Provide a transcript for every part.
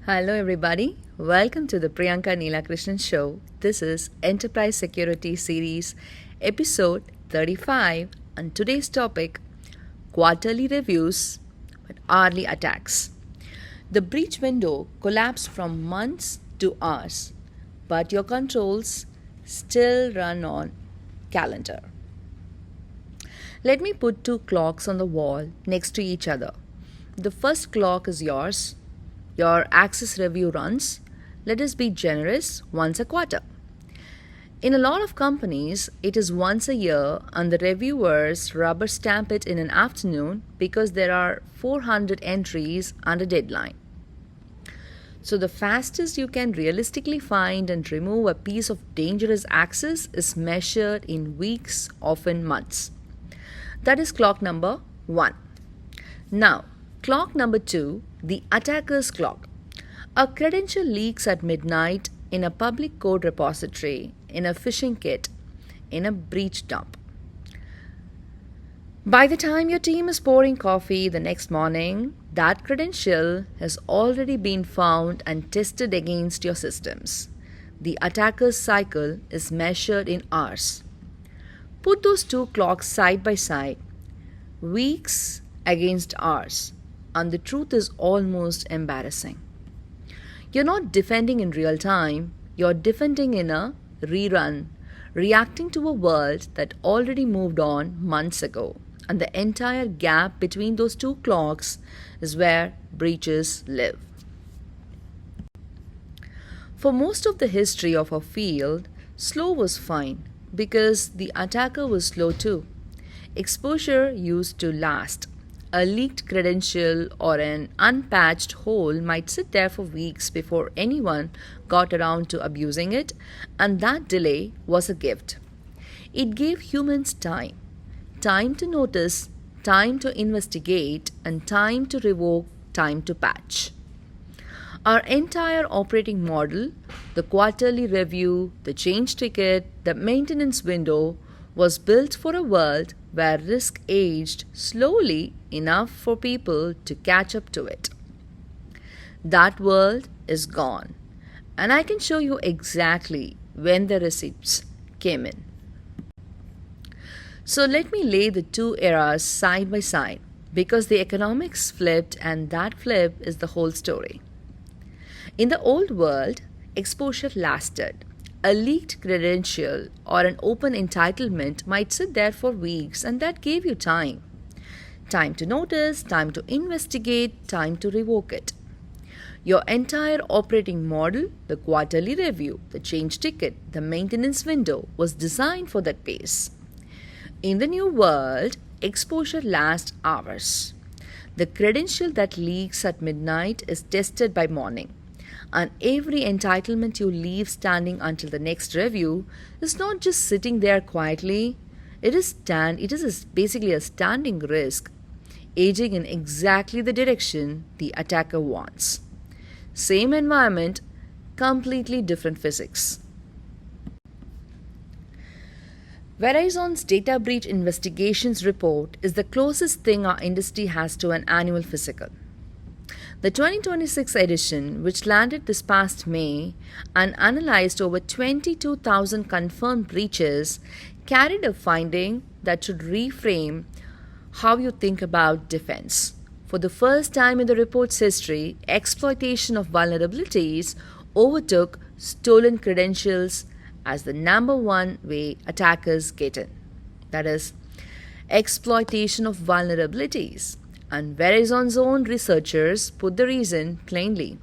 Hello, everybody. Welcome to the Priyanka Neelakrishnan Show. This is Enterprise Security Series, episode 35, and today's topic quarterly reviews but hourly attacks. The breach window collapsed from months to hours, but your controls still run on calendar. Let me put two clocks on the wall next to each other. The first clock is yours. Your access review runs, let us be generous, once a quarter. In a lot of companies, it is once a year, and the reviewers rubber stamp it in an afternoon because there are 400 entries and a deadline. So, the fastest you can realistically find and remove a piece of dangerous access is measured in weeks, often months. That is clock number 1. Now, clock number 2, the attacker's clock. A credential leaks at midnight in a public code repository, in a phishing kit, in a breach dump. By the time your team is pouring coffee the next morning, that credential has already been found and tested against your systems. The attacker's cycle is measured in hours. Put those two clocks side by side, weeks against hours, and the truth is almost embarrassing. You're not defending in real time, you're defending in a rerun, reacting to a world that already moved on months ago. And the entire gap between those two clocks is where breaches live. For most of the history of our field, slow was fine because the attacker was slow too. Exposure used to last. A leaked credential or an unpatched hole might sit there for weeks before anyone got around to abusing it, and that delay was a gift. It gave humans time to notice, time to investigate, and time to revoke, time to patch. Our entire operating model, the quarterly review, the change ticket, the maintenance window, was built for a world where risk aged slowly enough for people to catch up to it. That world is gone, and I can show you exactly when the receipts came in. So let me lay the two eras side by side because the economics flipped, and that flip is the whole story. In the old world, exposure lasted. A leaked credential or an open entitlement might sit there for weeks, and that gave you time. Time to notice, time to investigate, time to revoke it. Your entire operating model, the quarterly review, the change ticket, the maintenance window, was designed for that pace. In the new world, exposure lasts hours. The credential that leaks at midnight is tested by morning. And every entitlement you leave standing until the next review is not just sitting there quietly. It is basically a standing risk, aging in exactly the direction the attacker wants. Same environment, completely different physics. Verizon's data breach investigations report is the closest thing our industry has to an annual physical. The 2026 edition, which landed this past May and analyzed over 22,000 confirmed breaches, carried a finding that should reframe how you think about defense. For the first time in the report's history, exploitation of vulnerabilities overtook stolen credentials as the number one way attackers get in. That is, exploitation of vulnerabilities. And Verizon's own researchers put the reason plainly.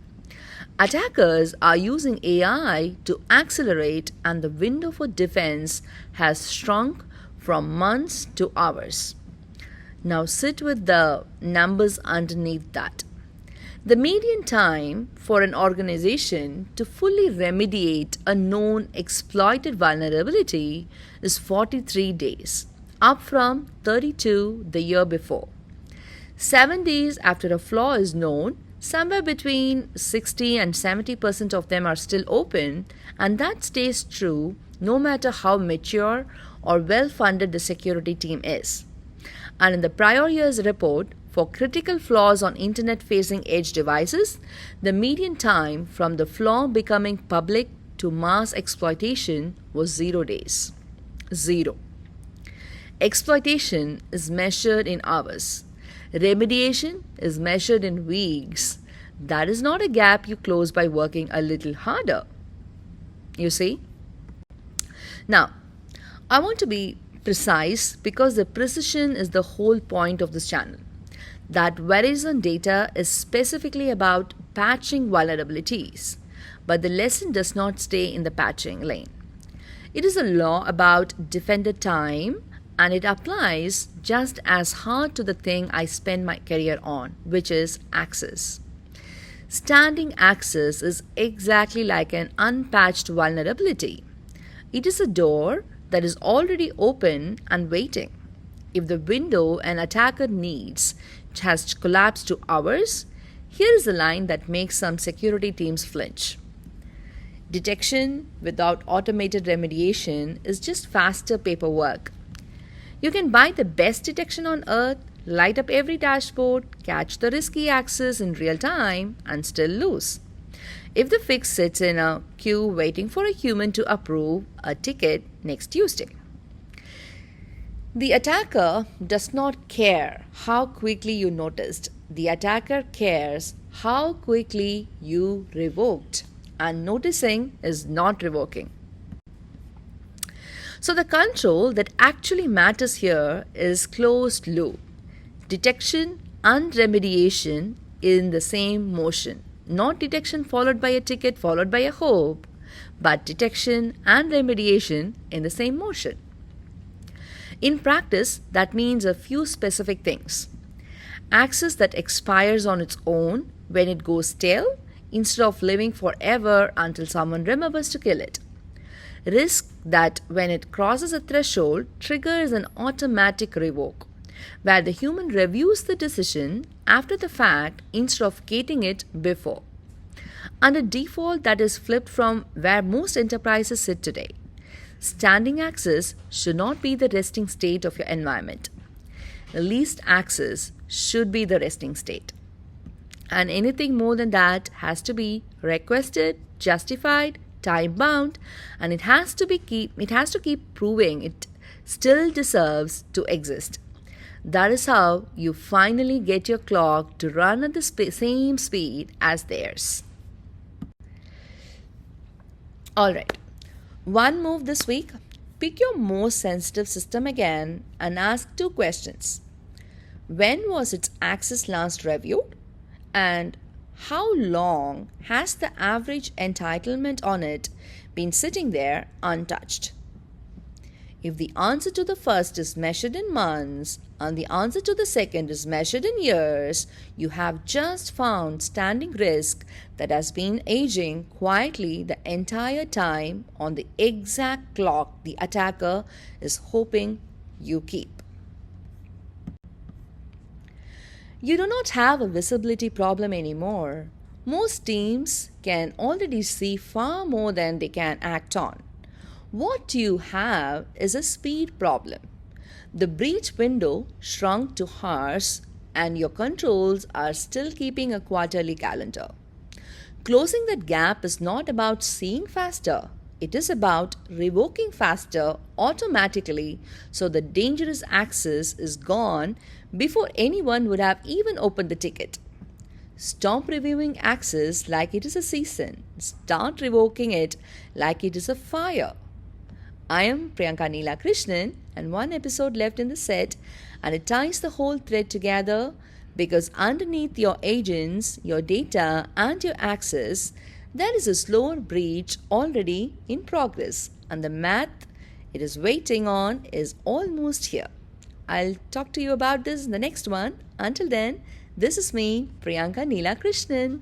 Attackers are using AI to accelerate, and the window for defense has shrunk from months to hours. Now sit with the numbers underneath that. The median time for an organization to fully remediate a known exploited vulnerability is 43 days, up from 32 the year before. 7 days after a flaw is known, somewhere between 60 and 70% of them are still open, and that stays true no matter how mature or well funded the security team is. And in the prior year's report, for critical flaws on internet-facing edge devices, the median time from the flaw becoming public to mass exploitation was 0 days. 0. Exploitation is measured in hours. Remediation is measured in weeks. That is not a gap you close by working a little harder. You see? Now, I want to be precise because the precision is the whole point of this channel. That Verizon data is specifically about patching vulnerabilities, but the lesson does not stay in the patching lane. It is a law about defended time, and it applies just as hard to the thing I spend my career on, which is access. Standing access is exactly like an unpatched vulnerability. It is a door that is already open and waiting. If the window an attacker needs has collapsed to hours, here is a line that makes some security teams flinch. Detection without automated remediation is just faster paperwork. You can buy the best detection on earth, light up every dashboard, catch the risky access in real time, and still lose. If the fix sits in a queue waiting for a human to approve a ticket next Tuesday. The attacker does not care how quickly you noticed. The attacker cares how quickly you revoked. And noticing is not revoking. So the control that actually matters here is closed loop. Detection and remediation in the same motion. Not detection followed by a ticket followed by a hope, but detection and remediation in the same motion. In practice, that means a few specific things. Access that expires on its own when it goes stale instead of living forever until someone remembers to kill it. Risk that when it crosses a threshold triggers an automatic revoke, where the human reviews the decision after the fact instead of gating it before. And a default that is flipped from where most enterprises sit today. Standing access should not be the resting state of your environment. Least access should be the resting state. And anything more than that has to be requested, justified, time-bound, and it has to keep proving it still deserves to exist. That is how you finally get your clock to run at the same speed as theirs. Alright, one move this week. Pick your most sensitive system again and ask 2 questions. When was its access last reviewed? And how long has the average entitlement on it been sitting there untouched? If the answer to the first is measured in months and the answer to the second is measured in years, you have just found standing risk that has been aging quietly the entire time on the exact clock the attacker is hoping you keep. You do not have a visibility problem anymore. Most teams can already see far more than they can act on. What you have is a speed problem. The breach window shrunk to hours and your controls are still keeping a quarterly calendar. Closing that gap is not about seeing faster. It is about revoking faster automatically so the dangerous access is gone before anyone would have even opened the ticket. Stop reviewing access like it is a season. Start revoking it like it is a fire. I am Priyanka Neela Krishnan, and one episode left in the set, and it ties the whole thread together because underneath your agents, your data, and your access, there is a slower breach already in progress, and the math it is waiting on is almost here. I'll talk to you about this in the next one. Until then, this is me, Priyanka Neela Krishnan.